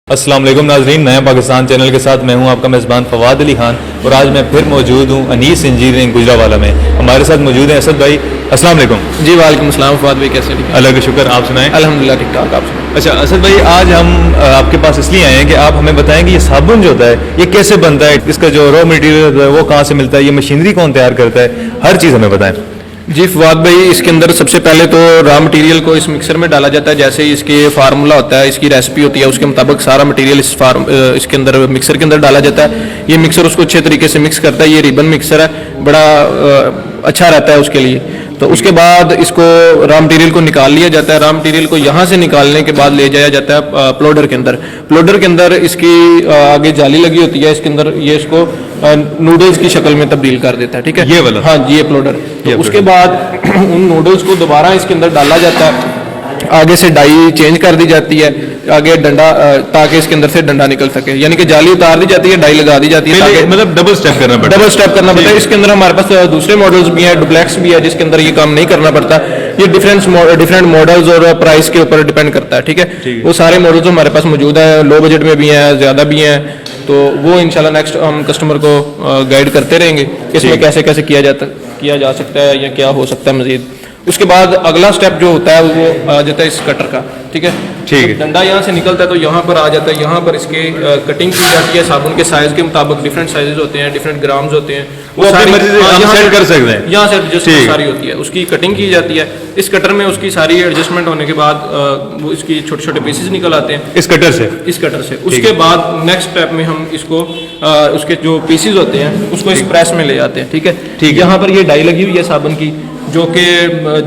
अस्सलाम वालेकुम नाजरीन, नया पाकिस्तान चैनल के साथ मैं हूं आपका मेज़बान फवाद अली खान और आज मैं फिर मौजूद हूं अनीस इंजीनियरिंग गुजरावाला में। हमारे साथ मौजूद हैं असद भाई। अस्सलाम वालेकुम। जी वालेकुम अस्सलाम फवाद भाई, कैसे हैं? अल्लाह का शुक्र, आप सुनाएं? अल्हम्दुलिल्लाह ठीक ठाक। आप सुनाएं? अच्छा असद भाई, आज हम आपके पास इसलिए आए हैं कि आप हमें बताएं कि ये साबुन जो होता है ये कैसे बनता है, इसका जो रॉ मटेरियल होता है वो कहाँ से मिलता है, ये मशीनरी कौन तैयार करता है, हर चीज़ हमें बताएं। जी फवाद भाई, इसके अंदर सबसे पहले तो रॉ मटेरियल को इस मिक्सर में डाला जाता है। जैसे ही इसके फार्मूला होता है, इसकी रेसिपी होती है, उसके मुताबिक सारा मटेरियल इसके अंदर मिक्सर के अंदर डाला जाता है। ये मिक्सर उसको अच्छे तरीके से मिक्स करता है। ये रिबन मिक्सर है, बड़ा अच्छा रहता है उसके लिए। तो उसके बाद इसको रॉ मटेरियल को निकाल लिया जाता है। रॉ मटेरियल को यहाँ से निकालने के बाद ले जाया जाता है प्लोडर के अंदर। प्लोडर के अंदर इसकी आगे जाली लगी होती है, इसके अंदर ये इसको नूडल्स की शक्ल में तब्दील कर देता है। ठीक है, ये वाला? हाँ जी, ये प्लोडर। तो उसके बाद उन नूडल्स को दोबारा इसके अंदर डाला जाता है। आगे से डाई चेंज कर दी जाती है, आगे डंडा, ताकि इसके अंदर से डंडा निकल सके। यानी कि जाली उतार दी जाती है, डाई लगा दी जाती है। मतलब डबल स्टेप करना पड़ता है। डबल स्टेप करना पड़ता है। इसके अंदर हमारे पास दूसरे मॉडल्स भी हैं, डुप्लेक्स भी है, जिसके अंदर ये काम नहीं करना पड़ता। ये डिफरेंट मॉडल्स और प्राइस के ऊपर डिपेंड करता है। ठीक है, वो सारे मॉडल्स हमारे पास मौजूद है, लो बजट में भी हैं, ज़्यादा भी हैं। तो वो इंशाल्लाह नेक्स्ट हम कस्टमर को गाइड करते रहेंगे कि इसमें कैसे कैसे किया जा सकता है या क्या हो सकता है मजीद। उसके बाद अगला स्टेप जो होता है वो आ जाता है इस कटर का। ठीक है, डंडा यहाँ से निकलता है तो यहाँ पर आ जाता है। यहाँ पर इसके कटिंग की जाती है साबुन के साइज के मुताबिक। डिफरेंट साइजेस होते हैं, डिफरेंट ग्राम्स होते हैं, वो सारी सेट कर सकते हैं। यहाँ से एडजस्टमेंट सारी होती है, उसकी कटिंग की जाती है। इस कटर में उसकी सारी एडजस्टमेंट होने के बाद वो इसकी छोटे छोटे पीसेस निकल आते हैं इस कटर से। उसके बाद नेक्स्ट स्टेप में हम इसको उसके जो पीसेस होते हैं उसको इस प्रेस में ले जाते हैं। ठीक है, यहाँ पर ये डाई लगी हुई है साबुन की, जो कि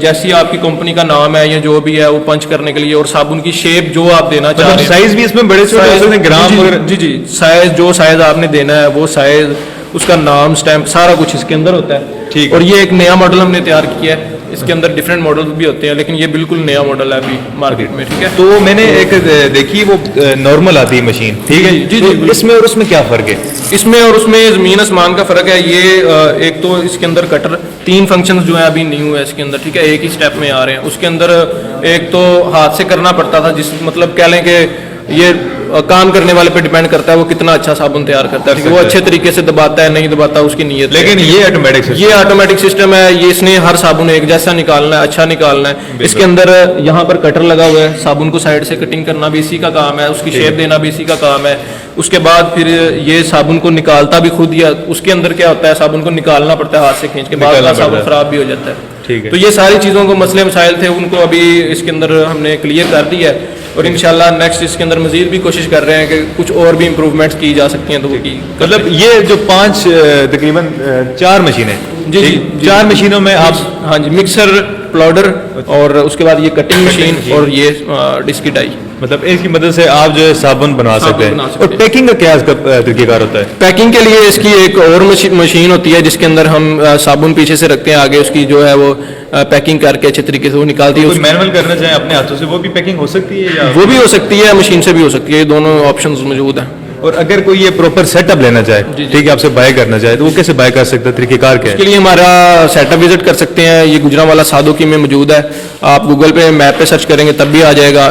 जैसी आपकी कंपनी का नाम है या जो भी है वो पंच करने के लिए, और साबुन की शेप जो आप देना चाह रहे हैं। साइज भी इसमें बड़े छोटे ग्राम वगैरह? जी, साइज जो साइज आपने देना है वो साइज, उसका नाम, स्टैंप, सारा कुछ इसके अंदर होता है। ठीक। और ये एक नया मॉडल हमने तैयार किया है। इसके अंदर डिफरेंट मॉडल भी होते हैं, लेकिन ये बिल्कुल नया मॉडल है अभी मार्केट में। ठीक है, तो मैंने एक देखी, वो नॉर्मल आती है मशीन। ठीक है जी, तो इसमें और उसमें क्या फर्क है? इसमें और उसमें ज़मीन आसमान का फ़र्क है। ये एक तो इसके अंदर कटर 3 फंक्शंस जो है अभी न्यू है इसके अंदर। ठीक है, एक ही स्टेप में आ रहे हैं। उसके अंदर एक तो हाथ से करना पड़ता था, जिस मतलब कह लें कि ये काम करने वाले पे डिपेंड करता है वो कितना अच्छा साबुन तैयार करता है। वो अच्छे तरीके से दबाता है नहीं दबाता उसकी नीयत। लेकिन ये ऑटोमेटिक सिस्टम है। ये इसने हर साबुन एक जैसा निकालना है, अच्छा निकालना है। इसके अंदर यहाँ पर कटर लगा हुआ है, साबुन को साइड से कटिंग करना भी इसी का काम है, उसकी शेप देना भी इसी का काम है। उसके बाद फिर ये साबुन को निकालता भी खुद, या उसके अंदर क्या होता है साबुन को निकालना पड़ता है हाथ से खींच के, बाद साबुन खराब भी हो जाता है। ठीक है, तो ये सारी चीज़ों को मसले मसाइल थे, उनको अभी इसके अंदर हमने क्लियर कर दिया है। और इंशाल्लाह नेक्स्ट इसके अंदर मजीद भी कोशिश कर रहे हैं कि कुछ और भी इम्प्रूवमेंट्स की जा सकती हैं। तो वो की मतलब ये जो 5 तकरीबन 4 मशीनें, जी 4 मशीनों में आप, हाँ जी, मिक्सर, प्लाउडर, और उसके बाद ये कटिंग मशीन और ये डिस्क की डाई, मतलब इसकी मदद से आप जो है साबुन बना सकते हैं। और पैकिंग का क्या इसका तरीकेकार होता है? पैकिंग के लिए इसकी एक और मशीन होती है जिसके अंदर हम साबुन पीछे से रखते हैं, आगे उसकी जो है वो पैकिंग करके अच्छे तरीके से वो निकालती है। मैनुअल करना चाहे अपने हाथों से, वो भी पैकिंग हो सकती है या? वो भी हो सकती है, मशीन से भी हो सकती है, दोनों ऑप्शंस मौजूद हैं। और अगर कोई ये प्रॉपर सेटअप लेना चाहे, ठीक है, आपसे बाय करना चाहे, तो वो कैसे बाय कर सकता है, तरीकेकार क्या है? इसके लिए हमारा सेटअप विजिट कर सकते हैं। ये गुजरावाला सादोकी में मौजूद है। आप गूगल पे मैप पे सर्च करेंगे तब भी आ जाएगा।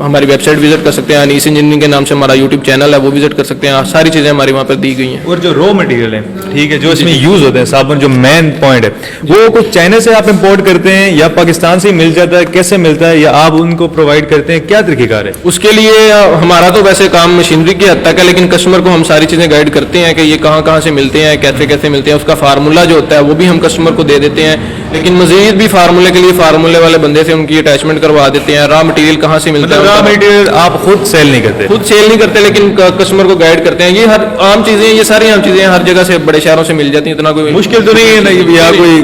हमारी वेबसाइट विजिट कर सकते हैं, अनीस इंजीनियरिंग के नाम से हमारा यूट्यूब चैनल है, वो विजिट कर सकते हैं। सारी चीज़ें हमारी वहाँ पर दी गई हैं। और जो रॉ मटेरियल है, ठीक है, जो इसमें यूज होते हैं साबुन, जो मेन पॉइंट है, वो कुछ चाइना से आप इम्पोर्ट करते हैं या पाकिस्तान से ही मिल जाता है, कैसे मिलता है, या आप उनको प्रोवाइड करते हैं, क्या तरीकेकार है? उसके लिए हमारा तो वैसे काम मशीनरी की हद तक है, लेकिन कस्टमर को हम सारी चीज़ें गाइड करते हैं कि ये कहाँ कहाँ से मिलते हैं, कैसे कैसे मिलते हैं। उसका फार्मूला जो होता है वो भी हम कस्टमर को दे देते हैं, लेकिन मजीद भी फार्मूले के लिए फार्मूले वाले बंदे से उनकी अटैचमेंट करवा देते हैं। रॉ मटेरियल कहाँ से मिलता है, रॉ मटेरियल आप खुद सेल नहीं करते? लेकिन कस्टमर को गाइड करते हैं। ये हर आम चीज़ें, ये सारी आम चीज़ें हर जगह से, बड़े शहरों से मिल जाती हैं। इतना कोई मुश्किल तो नहीं है या कोई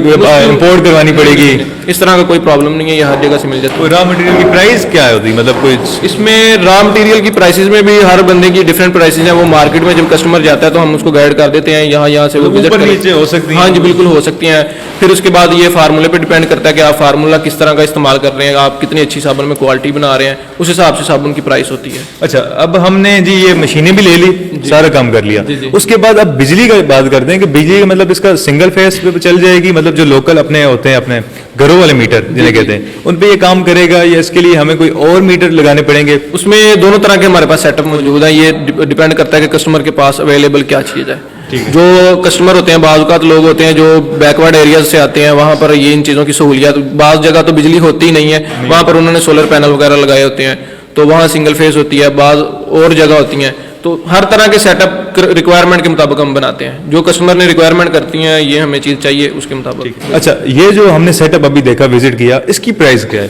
इम्पोर्ट करवानी पड़ेगी? इस तरह का कोई प्रॉब्लम नहीं है, ये हर जगह से मिल जाती है। रॉ मटेरियल की प्राइस क्या होती है, मतलब कोई इसमें रॉ मटेरियल की प्राइसेस में भी हर बंदे की डिफरेंट प्राइसेस हैं। वो मार्केट में जब कस्टमर जाता है तो हम उसको गाइड कर देते हैं, यहाँ से वो विजिट नीचे हो सकती है। हाँ जी, बिल्कुल हो सकती हैं। फिर उसके बाद ये फार्मूले पे डिपेंड करता है कि आप फार्मूला किस तरह का इस्तेमाल कर रहे हैं, आप कितनी अच्छी साबुन में क्वालिटी बना रहे हैं, उस हिसाब से साबुन की प्राइस होती है। अच्छा, अब हमने जी ये मशीनें भी ले ली, सारा काम कर लिया, जी, जी। उसके बाद अब बिजली का बात करते हैं कि बिजली का मतलब इसका सिंगल फेस पे चल जाएगी, मतलब जो लोकल अपने होते हैं अपने घरों वाले मीटर जिन्हें कहते हैं, उन पे ये काम करेगा या इसके लिए हमें कोई और मीटर लगाने पड़ेंगे? उसमें दोनों तरह के हमारे पास सेटअप मौजूद है, ये डिपेंड करता है कि कस्टमर के पास अवेलेबल क्या चीज़ है। जो कस्टमर होते हैं, बाज़ लोग होते हैं जो बैकवर्ड एरियाज से आते हैं, वहाँ पर ये इन चीज़ों की सहूलियत, बाज़ जगह तो बिजली होती ही नहीं है, वहाँ पर उन्होंने सोलर पैनल वगैरह लगाए होते हैं, तो वहाँ सिंगल फेस होती है, बाज़ और जगह होती हैं। तो हर तरह के सेटअप रिक्वायरमेंट के मुताबिक हम बनाते हैं, जो कस्टमर ने रिक्वायरमेंट करती हैं ये हमें चीज़ चाहिए उसके मुताबिक। अच्छा, ये जो हमने सेटअप अभी देखा, विजिट किया, इसकी प्राइस क्या है?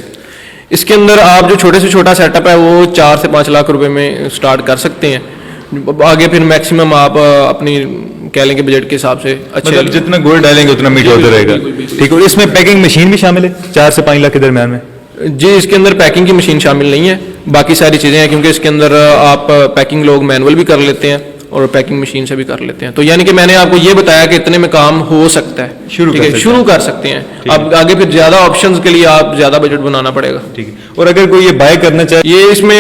इसके अंदर आप जो छोटे से छोटा सेटअप है वो 4 से 5 लाख रुपए में स्टार्ट कर सकते हैं, आगे फिर मैक्सिमम आप अपनी कह लेंगे बजट के हिसाब से अच्छे, मतलब जितना गोल्ड डालेंगे उतना मीटर होता रहेगा। ठीक है, और इसमें पैकिंग मशीन भी शामिल है 4 से 5 लाख के दरमियान में? जी, इसके अंदर पैकिंग की मशीन शामिल नहीं है, बाकी सारी चीज़ें हैं, क्योंकि इसके अंदर आप पैकिंग लोग मैनुअल भी कर लेते हैं और पैकिंग मशीन से भी कर लेते हैं। तो यानी कि मैंने आपको ये बताया कि इतने में काम हो सकता है, शुरू कर सकते हैं। अब आगे फिर ज़्यादा ऑप्शंस के लिए आप ज़्यादा बजट बनाना पड़ेगा। ठीक है, और अगर कोई ये बाय करना चाहे? ये इसमें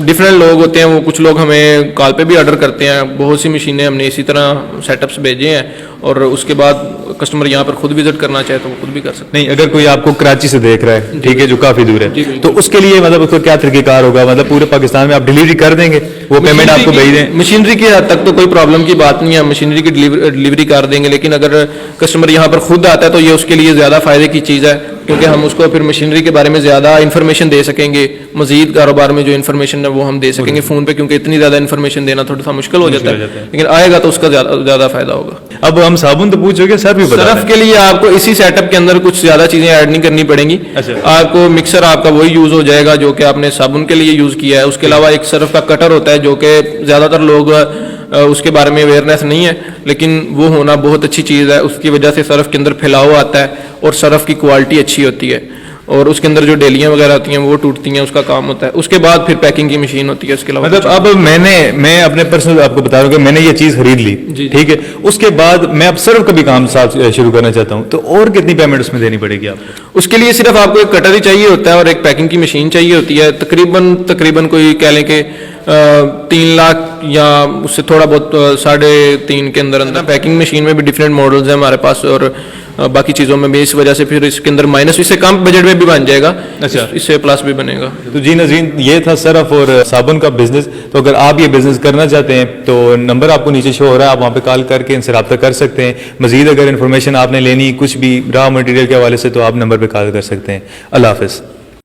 डिफरेंट लोग होते हैं, वो कुछ लोग हमें कॉल पे भी ऑर्डर करते हैं, बहुत सी मशीनें हमने इसी तरह सेटअप्स भेजे हैं, और उसके बाद कस्टमर यहाँ पर खुद विजिट करना चाहे तो वो खुद भी कर सकते हैं। नहीं, अगर कोई आपको कराची से देख रहा है, ठीक है, जो काफी दूर है, तो उसके लिए मतलब उसको क्या तरीकेकार होगा? मतलब पूरे पाकिस्तान में आप डिलीवरी कर देंगे, वो पेमेंट आपको भेज दें? मशीनरी की हद तक तो कोई प्रॉब्लम की बात नहीं है, मशीनरी की डिलीवरी कर देंगे, लेकिन अगर कस्टमर यहाँ पर खुद आता है तो ये उसके लिए ज़्यादा फायदे की चीज़ है, क्योंकि हम उसको फिर मशीनरी के बारे में ज़्यादा इन्फॉर्मेशन दे सकेंगे, मजीद कारोबार में जो इन्फॉर्मेशन है वो हम दे सकेंगे फ़ोन पे, क्योंकि इतनी ज़्यादा इन्फॉर्मेशन देना थोड़ा सा मुश्किल हो जाता है, लेकिन आएगा तो उसका ज़्यादा फायदा होगा। अब हम साबुन तो पूछ चुके, सर्फ भी बता सर्फ के लिए आपको इसी सेटअप के अंदर कुछ ज़्यादा चीज़ें ऐड नहीं करनी पड़ेंगी। अच्छा। आपको मिक्सर आपका वही यूज़ हो जाएगा जो कि आपने साबुन के लिए यूज़ किया है, उसके अलावा एक सर्फ का कटर होता है जो कि ज़्यादातर लोग उसके बारे में अवेयरनेस नहीं है, लेकिन वो होना बहुत अच्छी चीज़ है, उसकी वजह से सर्फ के अंदर फैलाव आता है और सर्फ की क्वालिटी अच्छी होती है, और उसके अंदर जो डेलियां वगैरह होती हैं वो टूटती हैं, उसका काम होता है। उसके बाद फिर पैकिंग की मशीन होती है। उसके अलावा मतलब अब मैं अपने पर्सनल आपको बता रहा हूँ कि मैंने ये चीज़ खरीद ली, ठीक है, उसके बाद मैं अब सर्फ का भी काम साथ शुरू करना चाहता हूँ, तो और कितनी पेमेंट उसमें देनी पड़ेगी आपको? उसके लिए सिर्फ आपको एक कटर ही चाहिए होता है और एक पैकिंग की मशीन चाहिए होती है, तकरीबन कोई कह लें कि 3 लाख या उससे थोड़ा बहुत 3.5 के अंदर। पैकिंग मशीन में भी डिफरेंट मॉडल्स हैं हमारे पास, और बाकी चीज़ों में भी, इस वजह से फिर इसके अंदर माइनस, इससे कम बजट में भी बन जाएगा। अच्छा, इससे प्लस भी बनेगा। तो जी नज़रीन, ये था सर्फ और साबुन का बिजनेस। तो अगर आप ये बिजनेस करना चाहते हैं तो नंबर आपको नीचे शो हो रहा है, आप वहाँ पे कॉल करके इनसे रब्ता कर सकते हैं। मजीद अगर इन्फॉर्मेशन आपने लेनी कुछ भी रॉ मटेरियल के हवाले से, तो आप नंबर पर कॉल कर सकते हैं। अल्लाह हाफ़िज़।